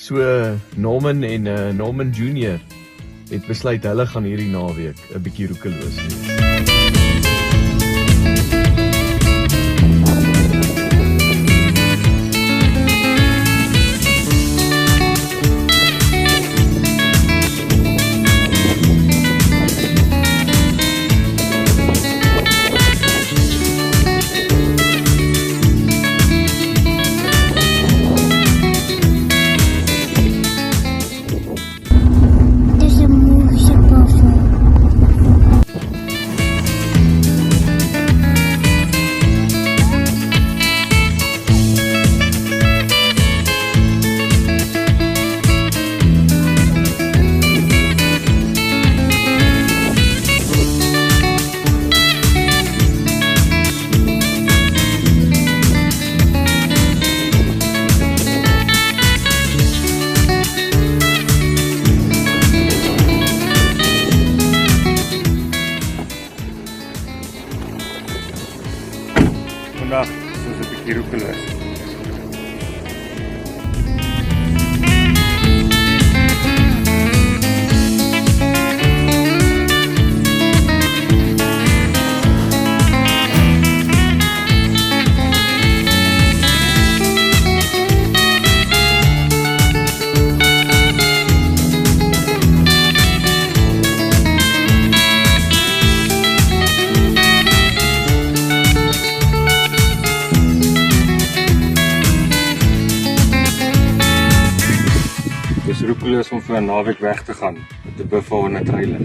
So Norman en Norman Junior het besluit hulle gaan hierdie naweek 'n bietjie roekeloos wees. Vandag is ons 'n bietjie roekeloos. Dis roekeloos om vir 'n naweek weg te gaan met 'n buffel en 'n trailer.